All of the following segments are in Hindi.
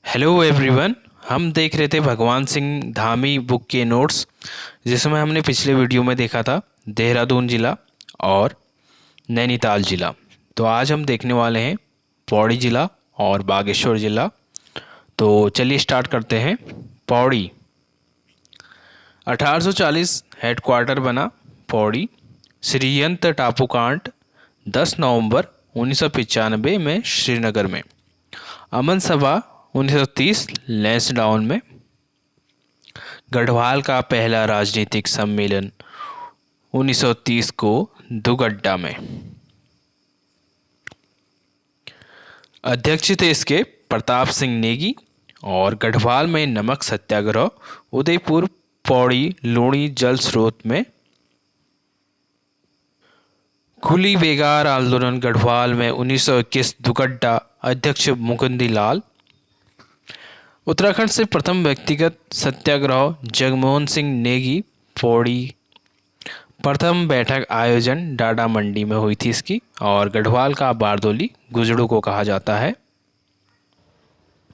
Hello everyone. हम देख रहे थे भगवान सिंह धामी बुक के नोट्स, जिसमें हमने पिछले वीडियो में देखा था देहरादून ज़िला और नैनीताल ज़िला। तो आज हम देखने वाले हैं पौड़ी ज़िला और बागेश्वर ज़िला। तो चलिए स्टार्ट करते हैं। पौड़ी 1840 हेडक्वार्टर बना पौड़ी। श्रीयंत टापूकांड 10 नवंबर 1995 में श्रीनगर में। अमन सभा 1930 लैंसडाउन में। गढ़वाल का पहला राजनीतिक सम्मेलन 1930 को दुगड्डा में। अध्यक्ष थे इसके प्रताप सिंह नेगी। और गढ़वाल में नमक सत्याग्रह, उदयपुर, पौड़ी, लूणी जल स्रोत में। कुली बेगार आंदोलन गढ़वाल में 1921 दुगड्डा, अध्यक्ष मुकुंदी लाल। उत्तराखंड से प्रथम व्यक्तिगत सत्याग्रह जगमोहन सिंह नेगी, पौड़ी। प्रथम बैठक आयोजन डाडा मंडी में हुई थी इसकी। और गढ़वाल का बारदोली गुजड़ू को कहा जाता है।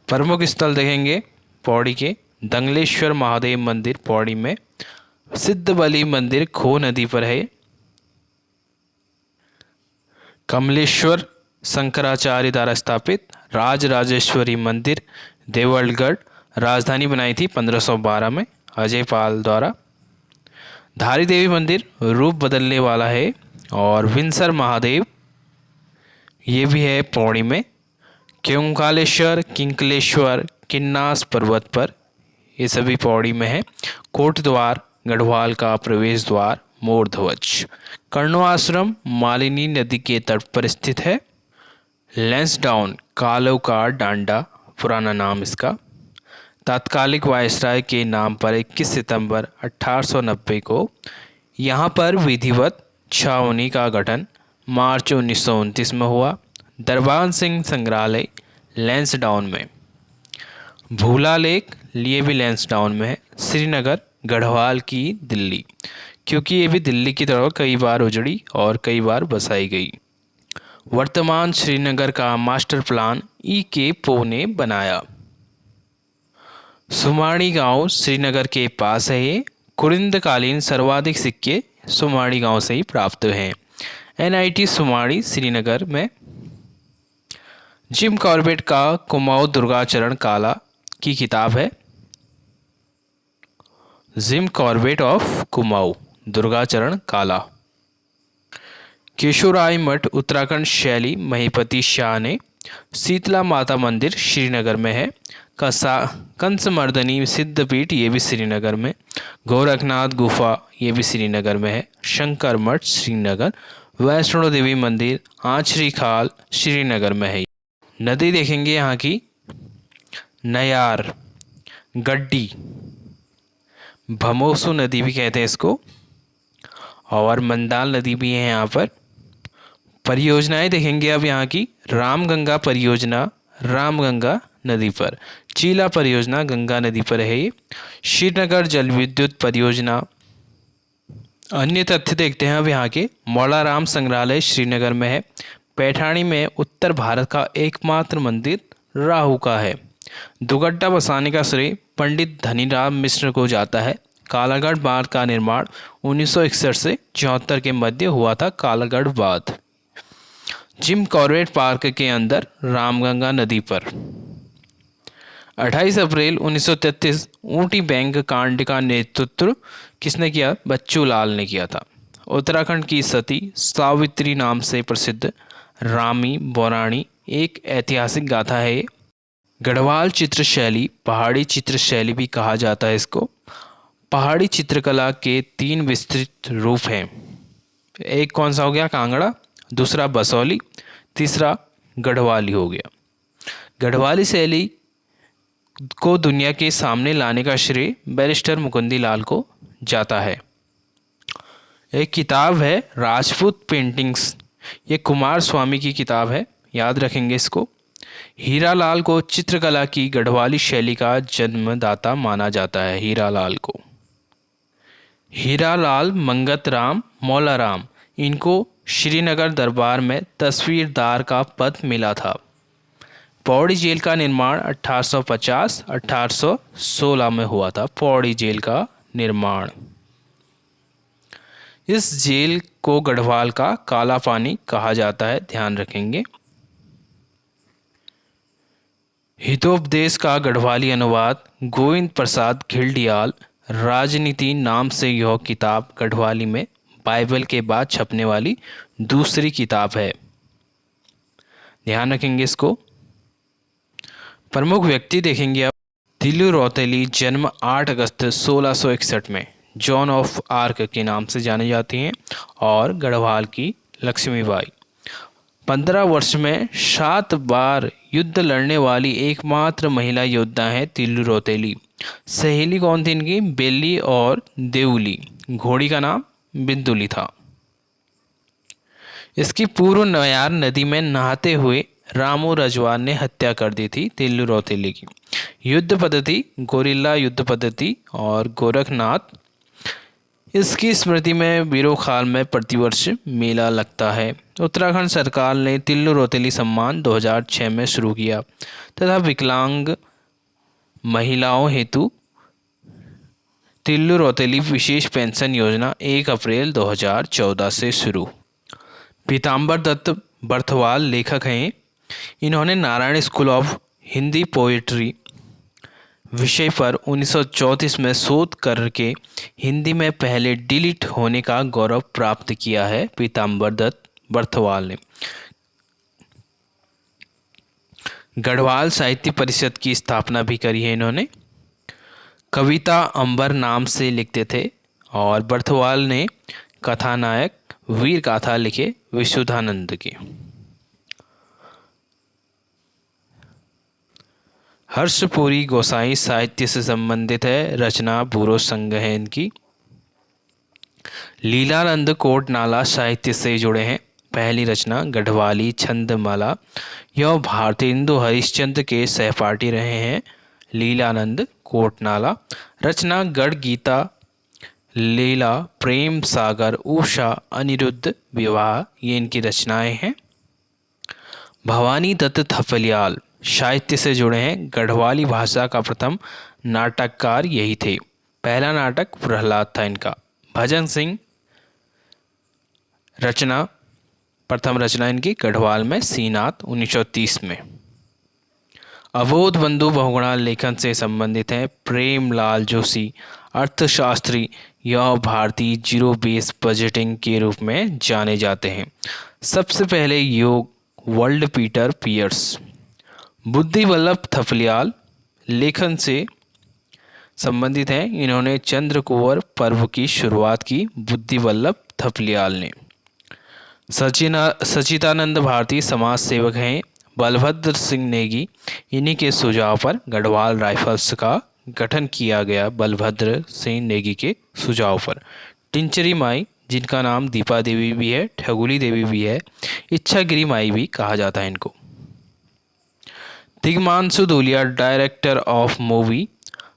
प्रमुख स्थल देखेंगे पौड़ी के दंगलेश्वर महादेव मंदिर पौड़ी में। सिद्ध बलि मंदिर खो नदी पर है। कमलेश्वर शंकराचार्य द्वारा स्थापित राजराजेश्वरी मंदिर देवलगढ़, राजधानी बनाई थी 1512 में अजय पाल द्वारा। धारी देवी मंदिर रूप बदलने वाला है। और विंसर महादेव ये भी है पौड़ी में। क्योंकालेश्वर, किंकलेश्वर, किन्नास पर्वत पर, ये सभी पौड़ी में है। कोट द्वार गढ़वाल का प्रवेश द्वार, मोर ध्वज। कर्णो आश्रम मालिनी नदी के तट पर स्थित है। लैंसडाउन कालो का डांडा पुराना नाम इसका। तात्कालिक वायसराय के नाम पर 21 सितंबर 1890 को यहाँ पर विधिवत छावनी का गठन मार्च 1929 में हुआ। दरबान सिंह संग्रहालय लैंसडाउन में। भूला लेक लिए भी लैंसडाउन में है। श्रीनगर गढ़वाल की दिल्ली, क्योंकि ये भी दिल्ली की तरह कई बार उजड़ी और कई बार बसाई गई। वर्तमान श्रीनगर का मास्टर प्लान के पो ने बनाया। सुमाड़ी गांव श्रीनगर के पास है। ये कुरिंदकालीन सर्वाधिक सिक्के सुमाड़ी गांव से ही प्राप्त हैं। NIT सुमाड़ी श्रीनगर में। जिम कॉर्बेट का कुमाऊं दुर्गाचरण काला की किताब है। Jim Corbett of Kumaon Durgacharan काला। केशोराय मठ उत्तराखंड शैली महिपति शाह ने। शीतला माता मंदिर श्रीनगर में है। कंसमर्दनी सिद्धपीठ ये भी श्रीनगर में। गोरखनाथ गुफा ये भी श्रीनगर में है। शंकर मठ श्रीनगर। वैष्णो देवी मंदिर आचरी खाल श्रीनगर में है। नदी देखेंगे यहाँ की नयार, गड्डी, भमोसू नदी भी कहते हैं इसको, और मंदाल नदी भी है यहाँ पर। परियोजनाएं देखेंगे अब यहाँ की रामगंगा परियोजना रामगंगा नदी पर। चीला परियोजना गंगा नदी पर है ये। श्रीनगर जल विद्युत परियोजना। अन्य तथ्य देखते हैं अब यहाँ के। मौलाराम संग्रहालय श्रीनगर में है। पैठाणी में उत्तर भारत का एकमात्र मंदिर राहु का है। दुगड्डा बसाने का श्रेय पंडित धनीराम मिश्र को जाता है। कालागढ़ बांध का निर्माण 1961 से 74 के मध्य हुआ था। कालागढ़ बांध जिम कॉर्बेट पार्क के अंदर रामगंगा नदी पर। 28 अप्रैल 1933 ऊटी बैंक कांड का नेतृत्व किसने किया? बच्चू लाल ने किया था। उत्तराखंड की सती सावित्री नाम से प्रसिद्ध रामी बौराणी एक ऐतिहासिक गाथा है। गढ़वाल चित्रशैली, पहाड़ी चित्रशैली भी कहा जाता है इसको। पहाड़ी चित्रकला के 3 विस्तृत रूप हैं। एक कौन सा हो गया? कांगड़ा, दूसरा बसौली, तीसरा गढ़वाली हो गया। गढ़वाली शैली को दुनिया के सामने लाने का श्रेय बैरिस्टर मुकुंदी लाल को जाता है। एक किताब है राजपूत पेंटिंग्स, ये कुमार स्वामी की किताब है, याद रखेंगे इसको। हीरालाल को चित्रकला की गढ़वाली शैली का जन्मदाता माना जाता है। हीरालाल को हीरालाल मंगतराम मौलाराम, इनको श्रीनगर दरबार में तस्वीरदार का पद मिला था। पौड़ी जेल का निर्माण 1850-1816 में हुआ था। पौड़ी जेल का निर्माण। इस जेल को गढ़वाल का काला पानी कहा जाता है, ध्यान रखेंगे। हितोपदेश का गढ़वाली अनुवाद गोविंद प्रसाद घिल्डियाल राजनीति नाम से यह किताब गढ़वाली में बाइबल के बाद छपने वाली दूसरी किताब है, ध्यान रखेंगे इसको। प्रमुख व्यक्ति देखेंगे आप। तिल्लू रौतेली जन्म 8 अगस्त 1661 में जॉन ऑफ आर्क के नाम से जाने जाती हैं और गढ़वाल की लक्ष्मीबाई। 15 वर्ष में 7 बार युद्ध लड़ने वाली एकमात्र महिला योद्धा है तिल्लू रौतेली। सहेली कौन थी इनकी? बेली और देउली। घोड़ी का नाम बिंदुली था। इसकी पूर्व नयार नदी में नहाते हुए रामू रजवान ने हत्या कर दी थी तिल्लू रौतेली की। युद्ध पद्धति गोरिल्ला युद्ध पद्धति और गोरखनाथ। इसकी स्मृति में बीरोखाल में प्रतिवर्ष मेला लगता है। उत्तराखंड सरकार ने तिल्लू रौतेली सम्मान 2006 में शुरू किया तथा विकलांग महिलाओं हेतु तिल्लू रौतेली विशेष पेंशन योजना 1 अप्रैल 2014 से शुरू। पीताम्बर दत्त बर्थवाल लेखक हैं। इन्होंने Narayan school of Hindi poetry विषय पर 1934 में शोध करके हिंदी में पहले डिलीट होने का गौरव प्राप्त किया है। पीताम्बर दत्त बर्थवाल ने गढ़वाल साहित्य परिषद की स्थापना भी करी है। इन्होंने कविता अंबर नाम से लिखते थे और बर्थवाल ने कथानायक वीर गाथा लिखे विशुद्धानंद के। हर्षपुरी गोसाई साहित्य से संबंधित है, रचना बुरो संग है इनकी। लीलानंद कोटनाला साहित्य से जुड़े हैं। पहली रचना गढ़वाली छंदमाला। यह भारतेंदु हरिश्चंद्र के सहपाठी रहे हैं। लीलानंद कोटनाला। रचना गढ़ गीता, लीला, प्रेम सागर, उषा, अनिरुद्ध, विवाह, ये इनकी रचनाएं हैं। भवानी दत्त थपलियाल साहित्य से जुड़े हैं। गढ़वाली भाषा का प्रथम नाटककार यही थे। पहला नाटक प्रहलाद था इनका। भजन सिंह रचना, प्रथम रचना इनकी गढ़वाल में सीनाथ 1930 में। अबोध बंधु बहुगुणा लेखन से संबंधित हैं। प्रेमलाल जोशी अर्थशास्त्री, यह भारतीय जीरो बेस बजटिंग के रूप में जाने जाते हैं। सबसे पहले योग वर्ल्ड पीटर पियर्स। बुद्धि वल्लभ थपलियाल लेखन से संबंधित हैं। इन्होंने चंद्रकुंवर पर्व की शुरुआत की बुद्धि वल्लभ थपलियाल ने। सचिदानंद भारती समाज सेवक हैं। बलभद्र सिंह नेगी, इन्हीं के सुझाव पर गढ़वाल राइफल्स का गठन किया गया। बलभद्र सिंह नेगी के सुझाव पर। टिंचरी माई, जिनका नाम दीपा देवी भी है, ठगुली देवी भी है, इच्छागिरी माई भी कहा जाता है इनको। Tigmanshu Dhulia director of movie.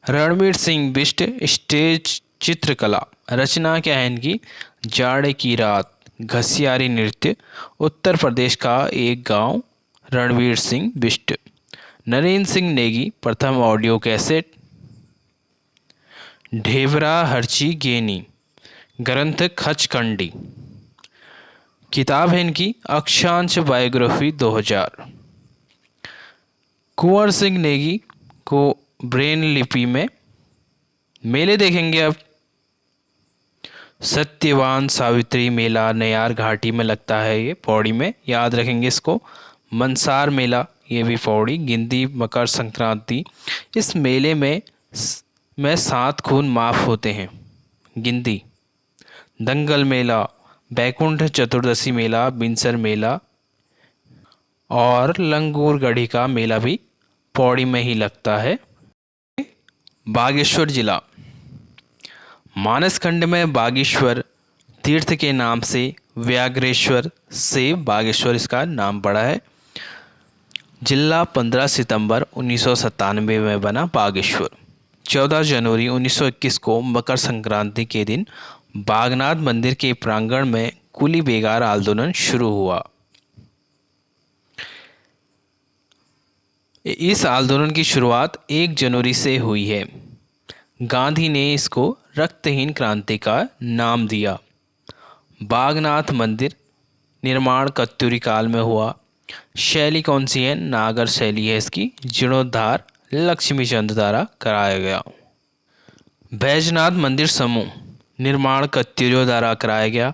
Ranveer Singh Bisht stage चित्रकला। रचना क्या है इनकी? जाड़े की रात, घसियारी नृत्य, उत्तर प्रदेश का एक गांव, रणवीर सिंह बिष्ट। नरेंद्र सिंह नेगी प्रथम ऑडियो कैसेट। ढेबरा हरची गेनी, ग्रंथ खचकंडी। किताब है इनकी अक्षांश बायोग्राफी 2000। कुंवर सिंह नेगी को ब्रेन लिपि में। मेले देखेंगे अब। सत्यवान सावित्री मेला नयार घाटी में लगता है, ये पौड़ी में, याद रखेंगे इसको। मनसार मेला, ये भी पौड़ी। गिंदी मकर संक्रांति, इस मेले में 7 खून माफ होते हैं, गिंदी। दंगल मेला, बैकुंठ चतुर्दशी मेला, बिनसर मेला और लंगूरगढ़ी का मेला भी पौड़ी में ही लगता है। बागेश्वर जिला। मानसखंड में बागेश्वर तीर्थ के नाम से व्याघ्रेश्वर से बागेश्वर इसका नाम पड़ा है। जिला 15 सितंबर 1997 में बना बागेश्वर। 14 जनवरी 1921 को मकर संक्रांति के दिन बागनाथ मंदिर के प्रांगण में कुली बेगार आंदोलन शुरू हुआ। इस आंदोलन की शुरुआत 1 जनवरी से हुई है। गांधी ने इसको रक्तहीन क्रांति का नाम दिया। बागनाथ मंदिर निर्माण कत्यूरी काल में हुआ। शैली कौन सी है? नागर शैली है इसकी। जीर्णोद्धार लक्ष्मी चंद द्वारा कराया गया। बैजनाथ मंदिर समूह निर्माण कत्यूरियों द्वारा कराया गया।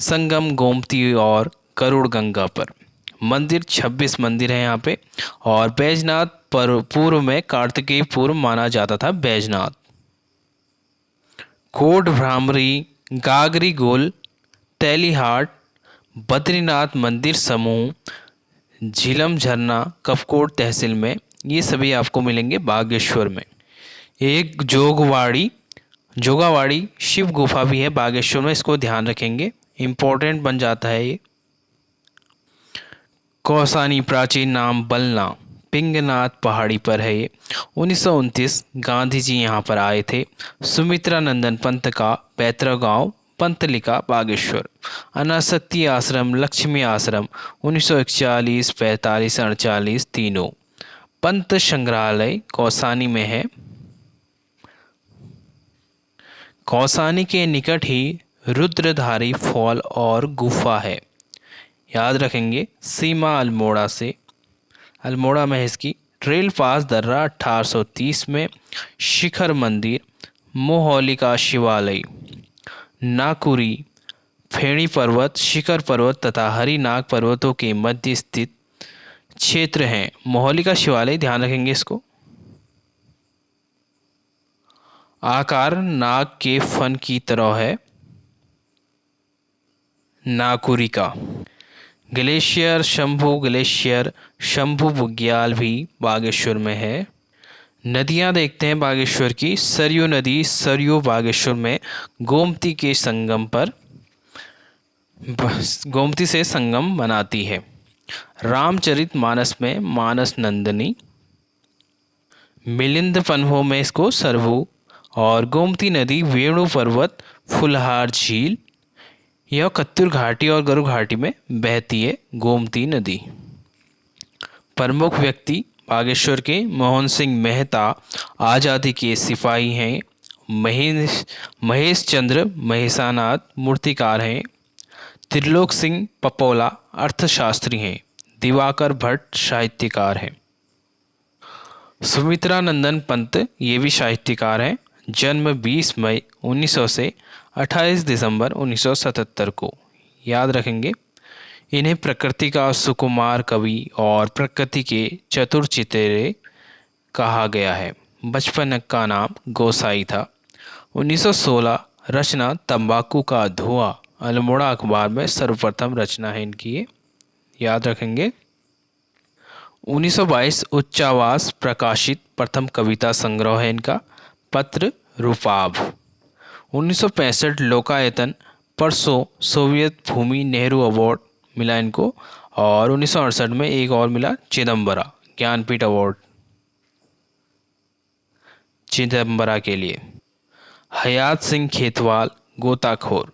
संगम गोमती और गरुड़ गंगा पर। मंदिर 26 मंदिर हैं यहाँ पे। और बैजनाथ पर पूर्व में कार्तिकेय पूर्व माना जाता था बैजनाथ। कोट भ्रामरी, गागरी गोल, तेलीहाट, बद्रीनाथ मंदिर समूह, झीलम झरना कपकोट तहसील में, ये सभी आपको मिलेंगे बागेश्वर में। एक जोगावाड़ी शिव गुफा भी है बागेश्वर में, इसको ध्यान रखेंगे, इम्पोर्टेंट बन जाता है ये। कौसानी प्राचीन नाम बलना पिंगनाथ पहाड़ी पर है ये। 1929 गांधी जी यहाँ पर आए थे। सुमित्रा नंदन पंत का पैतृक गांव पंतलिका बागेश्वर। अनासक्ति आश्रम लक्ष्मी आश्रम 1941, 45, 48 तीनों। पंत संग्रहालय कौसानी में है। कौसानी के निकट ही रुद्रधारी फॉल और गुफा है, याद रखेंगे। सीमा अल्मोड़ा से, अल्मोड़ा में है इसकी। ट्रेल पास दर्रा 1830 में। शिखर मंदिर, मोहौलिका शिवालय, नाकुरी, फेणी पर्वत, शिखर पर्वत तथा हरिनाग पर्वतों के मध्य स्थित क्षेत्र हैं। मोहौलिका शिवालय ध्यान रखेंगे इसको। आकार नाग के फन की तरह है। नाकुरी का ग्लेशियर शंभू बुग्याल भी बागेश्वर में है। नदियां देखते हैं बागेश्वर की। सरयू नदी सरयू बागेश्वर में गोमती के संगम पर गोमती से संगम बनाती है। रामचरित मानस में मानस नंदनी। मिलिंद पन्हों में इसको सरभू। और गोमती नदी वेणु पर्वत फुलहार झील, यह कत्यूर घाटी और गरु घाटी में बहती है गोमती नदी। प्रमुख व्यक्ति बागेश्वर के मोहन सिंह मेहता आज़ादी के सिपाही हैं। महेश चंद्र महेशानाथ मूर्तिकार हैं। त्रिलोक सिंह पपोला अर्थशास्त्री हैं। दिवाकर भट्ट साहित्यकार हैं। सुमित्रा नंदन पंत ये भी साहित्यकार हैं। जन्म 20 मई 1900 से 28 दिसंबर 1977 को, याद रखेंगे। इन्हें प्रकृति का सुकुमार कवि और प्रकृति के चतुर चितेरे कहा गया है। बचपन का नाम गोसाई था। 1916 रचना तंबाकू का धुआं अल्मोड़ा अखबार में सर्वप्रथम रचना है इनकी ये, याद रखेंगे। 1922 उच्चावास प्रकाशित प्रथम कविता संग्रह है इनका पत्र रूपाभ। 1965 लोकायतन परसों सोवियत भूमि नेहरू अवार्ड मिला इनको। और 1968 में एक और मिला चिदम्बरा ज्ञानपीठ अवार्ड चिदम्बरा के लिए। हयात सिंह खेतवाल गोताखोर।